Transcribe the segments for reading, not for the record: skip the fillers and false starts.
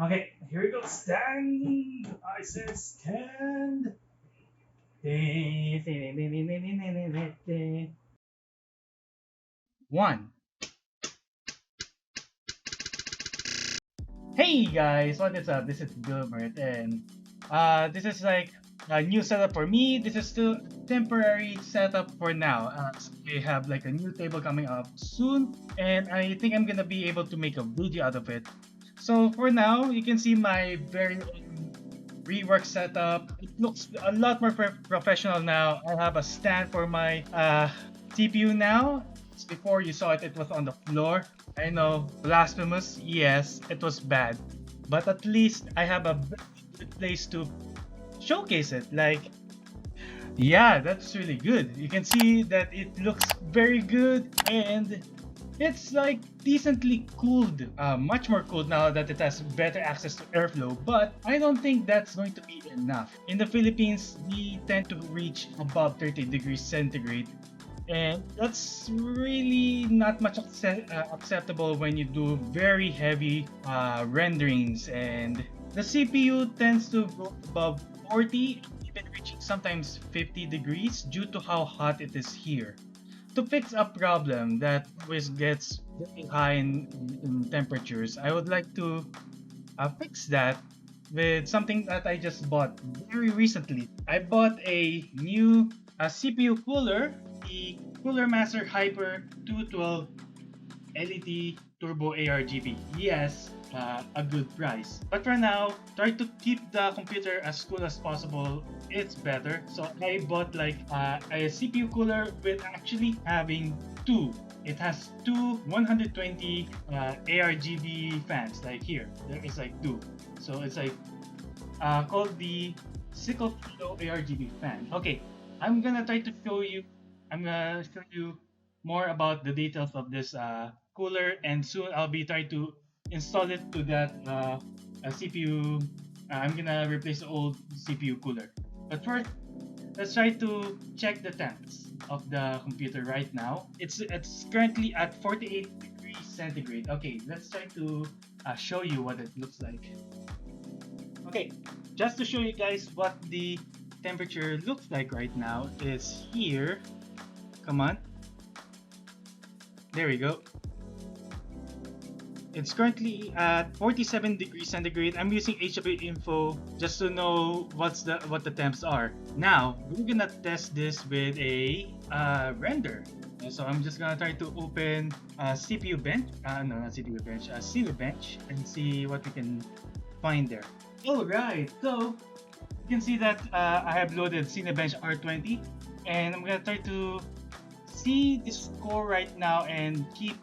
Okay, here we go. Stand. I said stand. One. Hey guys, what is up? This is Gilbert, and this is like a new setup for me. This is still temporary setup for now. We have like a new table coming up soon, and I think I'm gonna be able to make a video out of it. So for now, you can see my very own rework setup. It looks a lot more professional now. I have a stand for my CPU now. Before you saw it, it was on the floor. I know, blasphemous. Yes, it was bad, but at least I have a good place to showcase it. Like, yeah, that's really good. You can see that it looks very good and it's like decently cooled, much more cooled now that it has better access to airflow, but I don't think that's going to be enough. In the Philippines, we tend to reach above 30 degrees centigrade, and that's really not much acceptable when you do very heavy renderings, and the CPU tends to go above 40, even reaching sometimes 50 degrees due to how hot it is here. To fix a problem that always gets very high in temperatures, I would like to fix that with something that I just bought very recently. I bought a new CPU cooler, the Cooler Master Hyper 212 LED Turbo ARGB. Yes, a good price. But for now, try to keep the computer as cool as possible. It's better. So I bought like a CPU cooler with actually having two. It has two 120 ARGB fans. Like here, there is like two. So it's like called the Sickle Flow ARGB fan. Okay, I'm gonna try to show you. I'm gonna show you more about the details of this cooler, and soon I'll be trying to install it to that CPU. I'm gonna replace the old CPU cooler. But first, let's try to check the temps of the computer right now. It's currently at 48 degrees centigrade. Okay, let's try to show you what it looks like. Okay, just to show you guys what the temperature looks like right now is here. Come on. There we go. It's currently at 47 degrees centigrade. I'm using HW info just to know what the temps are. Now, we're gonna test this with a render. So I'm just gonna try to open CPU bench, no, not CPU bench, Cinebench, and see what we can find there. Alright, so you can see that I have loaded Cinebench R20, and I'm gonna try to see the score right now and keep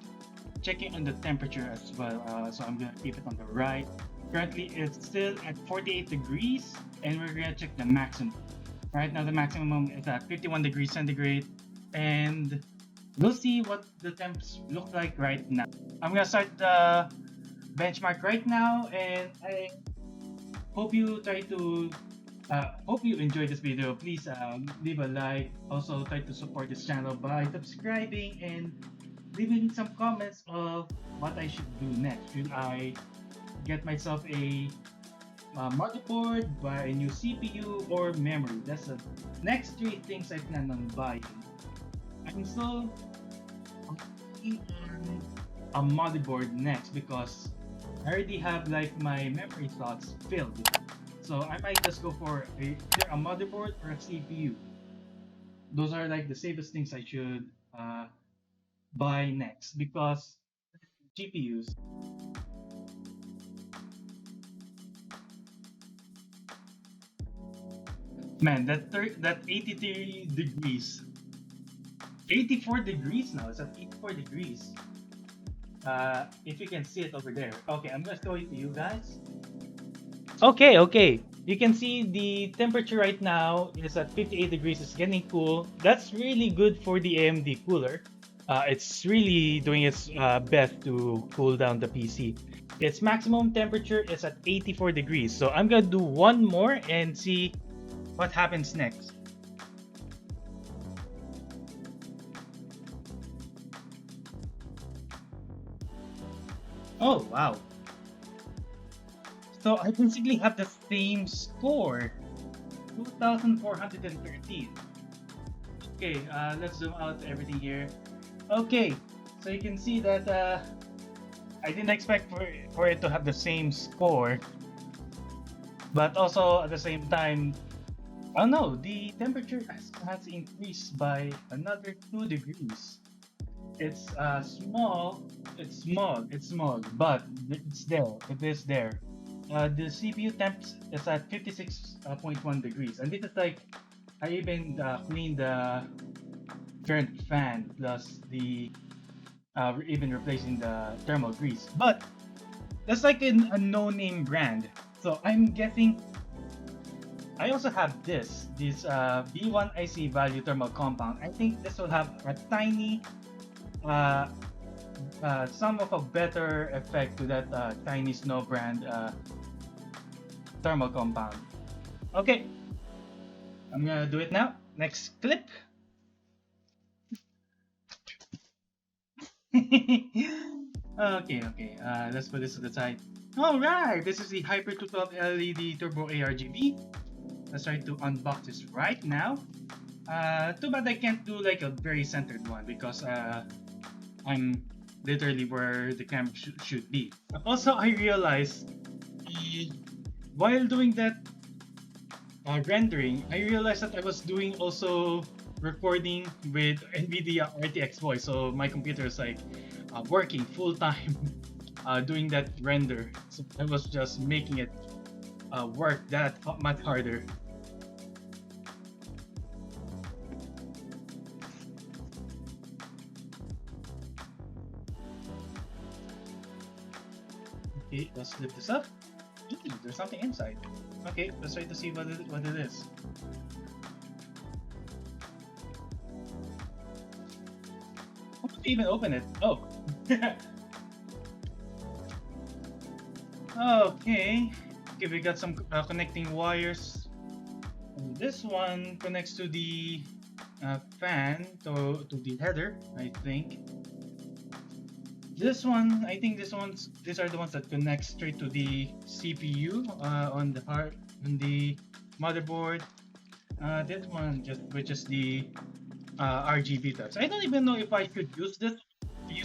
checking on the temperature as well. So I'm gonna keep it on the right. Currently, it's still at 48 degrees, and we're gonna check the maximum. Right now, the maximum is at 51 degrees centigrade, and we'll see what the temps look like right now. I'm gonna start the benchmark right now, and I hope you try to hope you enjoyed this video. Please leave a like. Also, try to support this channel by subscribing and leaving some comments of what I should do next. Should I get myself a motherboard, buy a new CPU, or memory? That's the next three things I plan on buying. I'm still working on a motherboard next because I already have like my memory slots filled. So I might just go for either a motherboard or a CPU. Those are like the safest things I should buy next because GPUs. Man, that 83 degrees, 84 degrees now. It's at 84 degrees. If you can see it over there. Okay, I'm gonna show it to you guys. Okay, okay. You can see the temperature right now is at 58 degrees. It's getting cool. That's really good for the AMD cooler. It's really doing its best to cool down the PC. Its maximum temperature is at 84 degrees. So I'm gonna do one more and see what happens next. Oh, wow. So I basically have the same score, 2,413. Okay, let's zoom out everything here. Okay, so you can see that I didn't expect for it to have the same score, but also at the same time, oh no, the temperature has increased by another 2 degrees. It's small, but it's there. It is there. The CPU temp is at 56.1 degrees, and this is like I even cleaned the current fan plus the even replacing the thermal grease. But that's like a no-name brand. So I'm guessing I also have this B1 IC value thermal compound. I think this will have a tiny uh, some of a better effect to that tiny snow brand thermal compound. Okay, I'm gonna do it now. Next clip. Okay. Let's put this to the side. All right, this is the Hyper 212 LED Turbo ARGB. Let's try to unbox this right now. Too bad I can't do like a very centered one because I'm literally where the camera should be. Also, I realized while doing that rendering, I realized that I was doing also recording with NVIDIA RTX voice. So my computer is like working full time doing that render. So I was just making it work that much harder. Okay, let's flip this up. Ooh, there's something inside. Okay, let's try to see what it is. How do you even open it? Oh. Okay. Okay, we got some connecting wires. And this one connects to the fan, to the header, I think. This one, I think these are the ones that connect straight to the CPU on the motherboard. This one which is the RGB types. I don't even know if I should use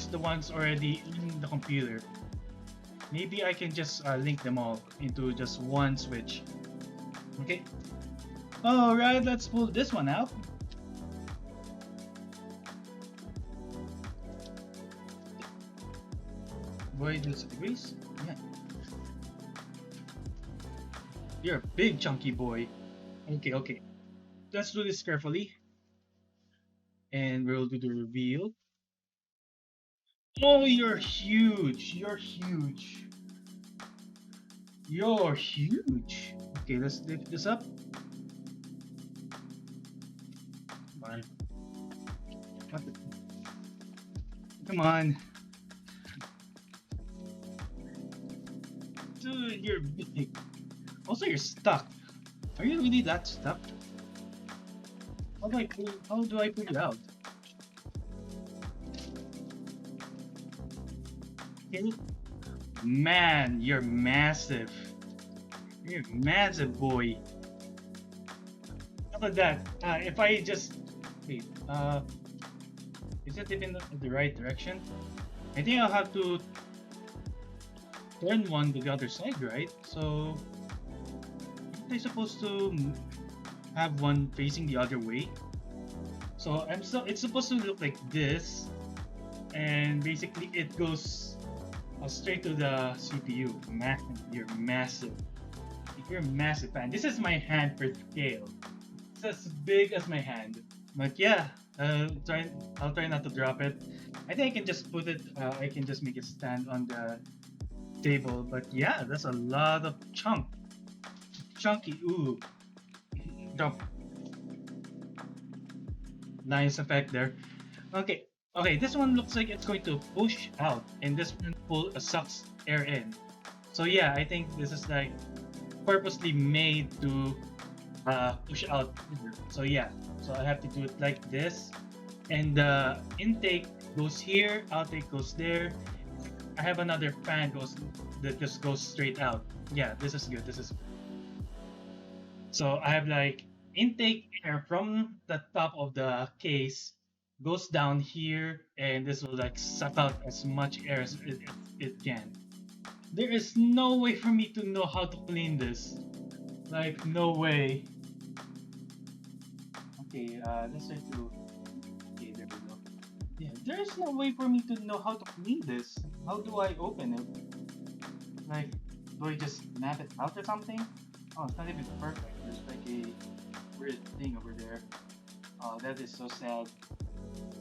the ones already in the computer. Maybe I can just link them all into just one switch. Okay. All right, let's pull this one out. Boy, this degrees. Yeah. You're a big chunky boy. Okay. Let's do this carefully. And we'll do the reveal. Oh, you're huge. You're huge. You're huge. Okay, let's lift this up. Come on. Come on. Dude, you're big. Also, you're stuck. Are you really that stuck? How do I pull it out? Okay. Man, you're massive. You're massive, boy. How about that? If I just wait, is it even the right direction? I think I'll have to turn one to the other side, right? So, aren't I supposed to have one facing the other way? So it's supposed to look like this, and basically it goes straight to the CPU. Man, you're massive. You're a massive fan. This is my hand for scale. It's as big as my hand. But yeah, I'll try not to drop it. I think I can just put it. I can just make it stand on the table. But yeah, that's a lot of chunky. Ooh, drop. Nice effect there. Okay. This one looks like it's going to push out, and this one sucks air in. So yeah, I think this is like purposely made to push out. So yeah, so I have to do it like this, and the intake goes here, outtake goes there. I have another fan that just goes straight out. Yeah, this is good. This is so I have like intake air from the top of the case goes down here, and this will like suck out as much air as it can. There is no way for me to know how to clean this. Like no way. Okay, let's try to. Okay, there we go. Yeah, there's no way for me to know how to clean this. How do I open it? Like, do I just map it out or something? Oh, it's not even perfect. There's like a weird thing over there. Oh, that is so sad.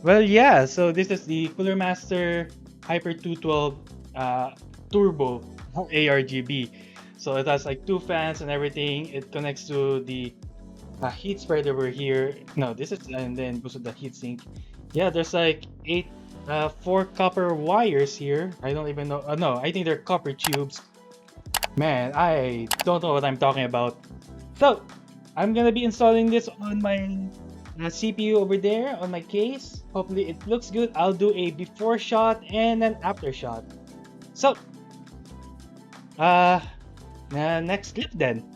Well, yeah, so this is the Cooler Master Hyper 212 Turbo ARGB. So it has like two fans and everything. It connects to the heat spreader over here. No, this is, and then goes to the heat sink. Yeah, there's like four copper wires here. I don't even know. No, I think they're copper tubes. Man, I don't know what I'm talking about. So, I'm gonna be installing this on my CPU over there on my case. Hopefully it looks good. I'll do a before shot and an after shot. So, uh, next clip then.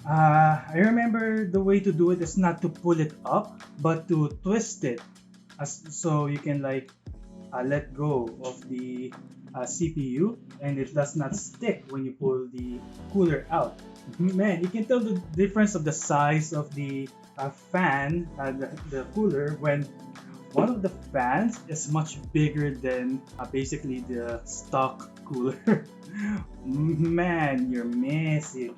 I remember the way to do it is not to pull it up, but to twist it, so you can like let go of the CPU and it does not stick when you pull the cooler out. Man, you can tell the difference of the size of the fan, the cooler, when one of the fans is much bigger than basically the stock cooler. Man, you're messy.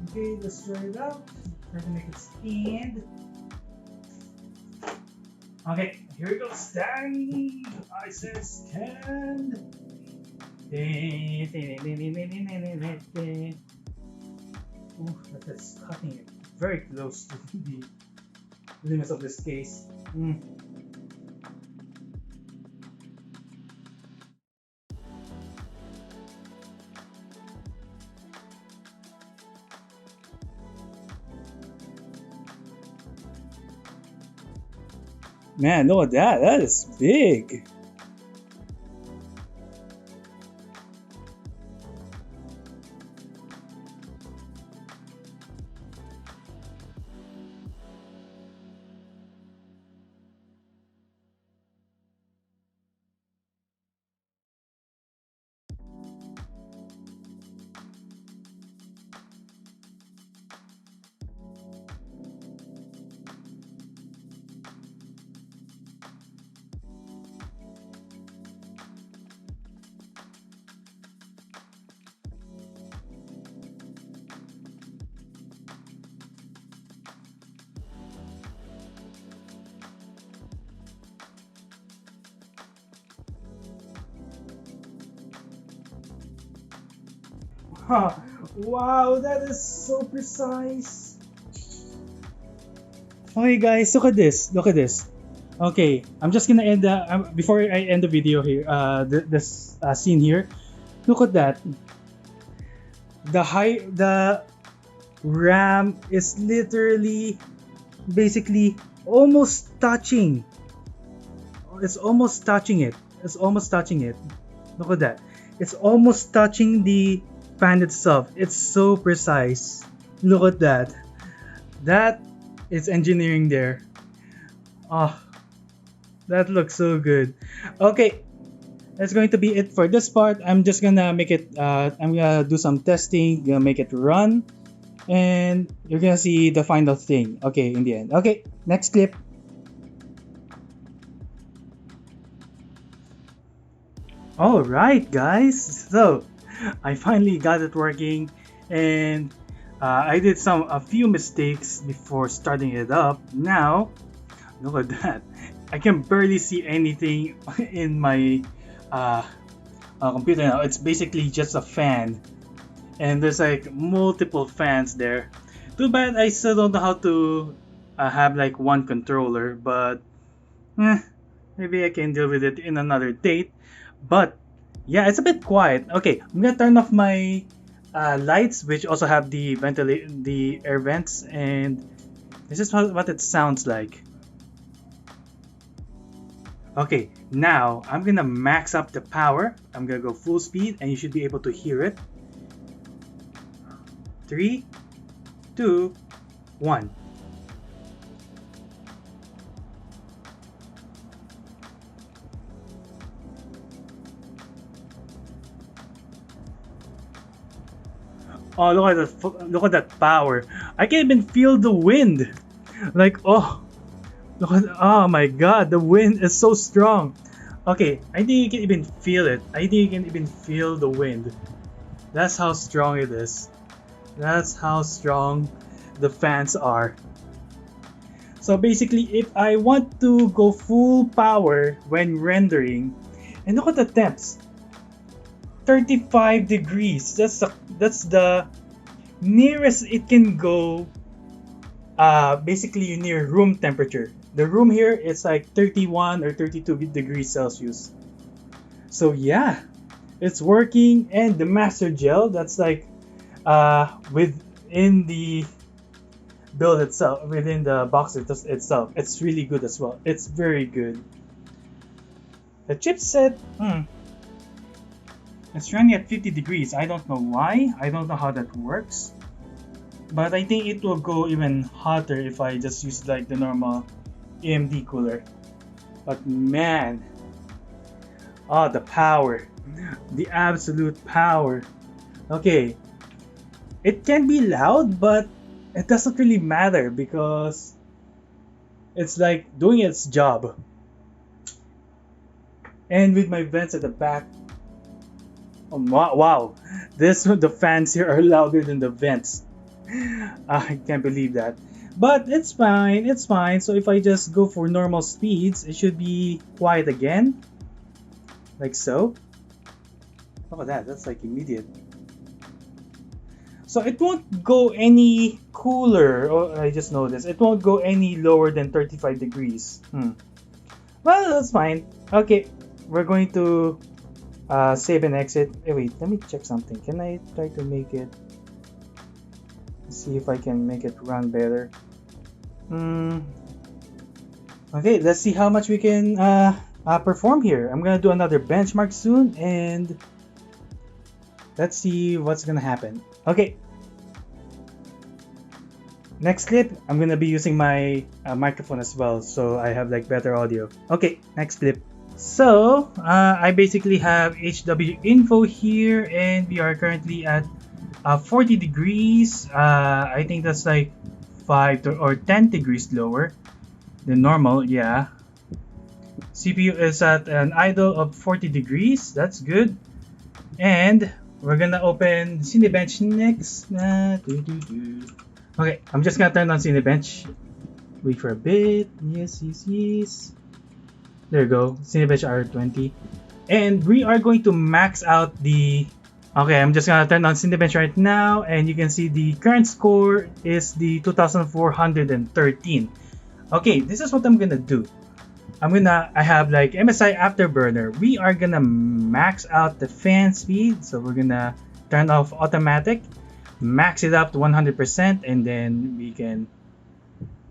Okay, let's try it out. Try to make it stand. Okay, here we go. Stand. I said stand. Ooh, that is cutting it very close to the limits of this case. Man, look at that. That is big. Huh. Wow, that is so precise. Okay, guys, look at this. Look at this. Okay, I'm just gonna end before I end the video here. This scene here. Look at that. The RAM is literally basically almost touching. It's almost touching it. It's almost touching it. Look at that. It's almost touching the fan itself. It's so precise. Look at that. That is engineering there. Oh, that looks so good. Okay, that's going to be it for this part. I'm just gonna make it, I'm gonna do some testing, gonna make it run, and you're gonna see the final thing. Okay, in the end. Okay, next clip. Alright, guys. So, I finally got it working, and I did a few mistakes before starting it up. Now, look at that. I can barely see anything in my computer now. It's basically just a fan, and there's like multiple fans there. Too bad I still don't know how to have like one controller, but maybe I can deal with it in another date. But yeah, it's a bit quiet. Okay, I'm gonna turn off my lights, which also have the air vents, and this is what it sounds like. Okay, now I'm gonna max up the power. I'm gonna go full speed, and you should be able to hear it. 3, 2, 1. Oh, look at that power. I can even feel the wind. Like, oh, oh my god, the wind is so strong. Okay, I think you can even feel it. I think you can even feel the wind. That's how strong it is. That's how strong the fans are. So basically, if I want to go full power when rendering, and look at the temps. 35 degrees. That's the nearest it can go. Basically near room temperature. The room here is like 31 or 32 degrees Celsius. So yeah, it's working, and the master gel, that's like within the build itself, within the box itself, it's really good as well. It's very good. The chipset, it's running at 50 degrees. I don't know why. I don't know how that works. But I think it will go even hotter if I just use like the normal AMD cooler. But man, oh, the power. The absolute power. Okay. It can be loud, but it doesn't really matter because it's like doing its job. And with my vents at the back, oh, wow, the fans here are louder than the vents. I can't believe that. But it's fine, it's fine. So if I just go for normal speeds, it should be quiet again. Like so. Look at that, that's like immediate. So it won't go any cooler. Oh, I just noticed. It won't go any lower than 35 degrees. Well, that's fine. Okay, we're going to save and exit. Wait, let me check something. Can I try to make it? See if I can make it run better. Okay, let's see how much we can perform here. I'm gonna do another benchmark soon, and let's see what's gonna happen. Okay. Next clip, I'm gonna be using my microphone as well, so I have like better audio. Okay, next clip. So I basically have HW info here, and we are currently at 40 degrees. I think that's like or 10 degrees lower than normal. Yeah. CPU is at an idle of 40 degrees. That's good. And we're gonna open Cinebench next. Okay, I'm just gonna turn on Cinebench. Wait for a bit. Yes. There you go. Cinebench R20. And we are going to max out the... Okay, I'm just gonna turn on Cinebench right now, and you can see the current score is the 2413. Okay, this is what I'm gonna do. I have like MSI Afterburner. We are gonna max out the fan speed, so we're gonna turn off automatic, max it up to 100%, and then we can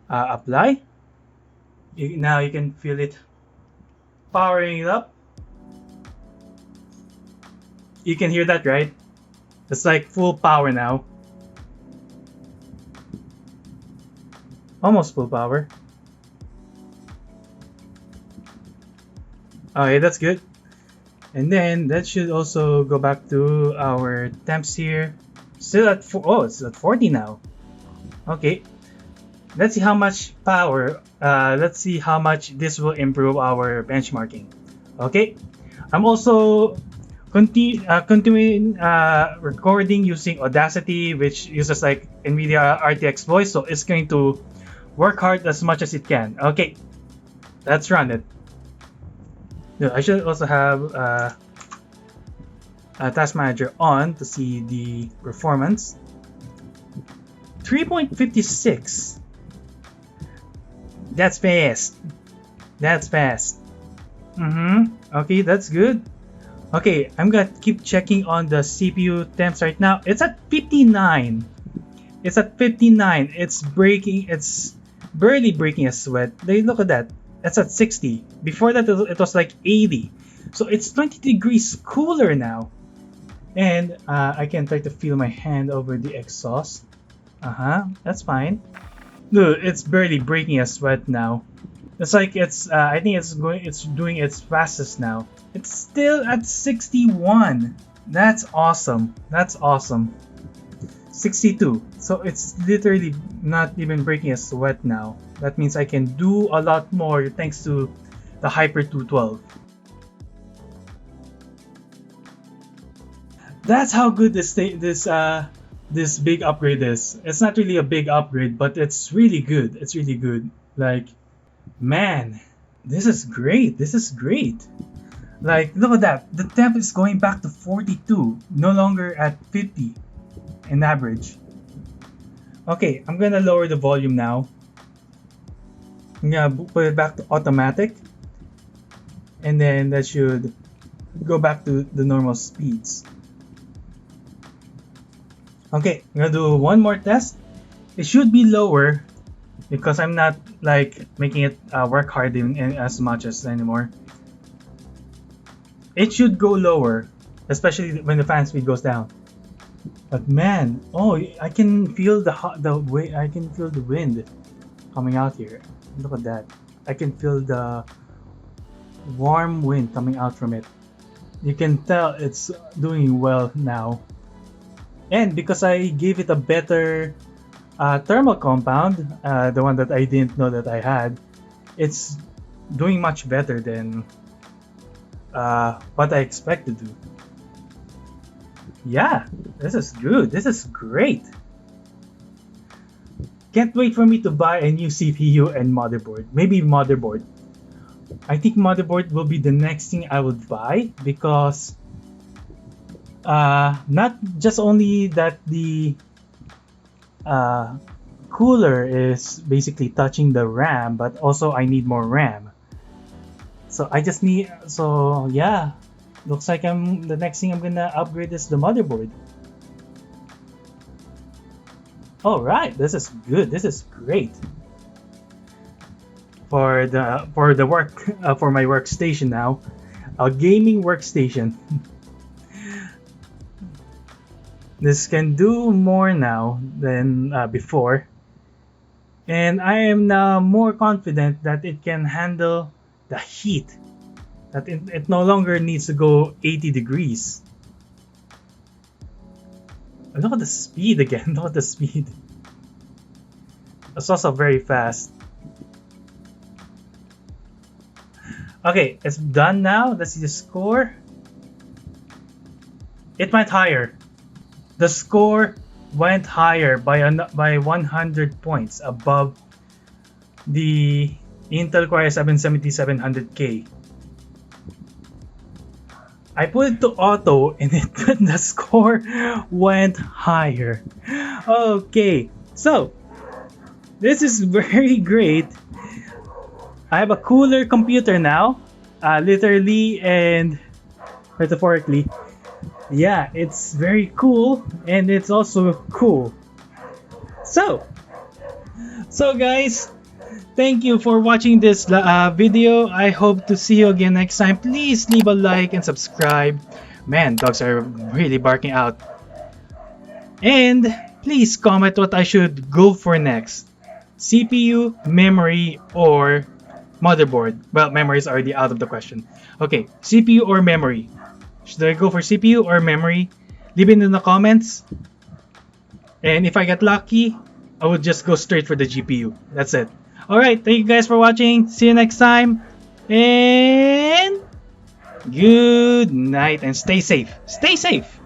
Apply. Now you can feel it powering it up. You can hear that, right? It's like full power now. Almost full power. Okay, that's good. And then that should also go back to our temps here. Still at oh, it's at 40 now. Okay, let's see how much power. Let's see how much this will improve our benchmarking. Okay, I'm also continuing recording using Audacity, which uses like NVIDIA RTX voice, so it's going to work hard as much as it can. Okay, let's run it. No, I should also have a task manager on to see the performance. 3.56. That's fast. That's fast. Okay, that's good. Okay, I'm gonna keep checking on the CPU temps right now. It's at 59. It's at 59. It's breaking. It's barely breaking a sweat. Look at that. It's at 60. Before that, it was like 80. So it's 20 degrees cooler now. And I can try to feel my hand over the exhaust. That's fine. Look, it's barely breaking a sweat now. It's like it's. I think it's going. It's doing its fastest now. It's still at 61. That's awesome. That's awesome. 62. So it's literally not even breaking a sweat now. That means I can do a lot more thanks to the Hyper 212. That's how good this big upgrade is. It's not really a big upgrade, but it's really good. It's really good. Like, man, this is great. This is great. Like, look at that. The temp is going back to 42, no longer at 50 in average. Okay, I'm gonna lower the volume now. I'm gonna put it back to automatic. And then that should go back to the normal speeds. Okay, I'm gonna do one more test. It should be lower because I'm not like making it work hard in as much as anymore. It should go lower, especially when the fan speed goes down. But man, oh, I can feel I can feel the wind coming out here. Look at that. I can feel the warm wind coming out from it. You can tell it's doing well now. And because I gave it a better thermal compound, the one that I didn't know that I had, it's doing much better than what I expected to. Yeah, this is good. This is great. Can't wait for me to buy a new CPU and motherboard. Maybe motherboard. I think motherboard will be the next thing I would buy because not just only that the cooler is basically touching the RAM, but also I need more RAM. So I just need. So yeah, looks like the next thing I'm gonna upgrade is the motherboard. All right, this is good. This is great for the work for my workstation now, a gaming workstation. This can do more now than before, and I am now more confident that it can handle the heat. That it no longer needs to go 80 degrees. Look at the speed again. Look at the speed. It's also very fast. Okay, it's done now. Let's see the score. It went higher. The score went higher by 100 points above the Intel Core i7-7700K. I put it to auto and the score went higher. Okay, so this is very great. I have a cooler computer now, literally and metaphorically. Yeah, it's very cool and it's also cool. So guys, Thank you for watching this video. I hope to see you again next time. Please leave a like and subscribe. Man, dogs are really barking out. And please comment what I should go for next. CPU, memory, or motherboard. Well, memory is already out of the question. Okay, CPU or memory? Should I go for CPU or memory? Leave it in the comments. And if I get lucky, I would just go straight for the GPU. That's it. Alright, thank you guys for watching. See you next time. And good night and stay safe. Stay safe.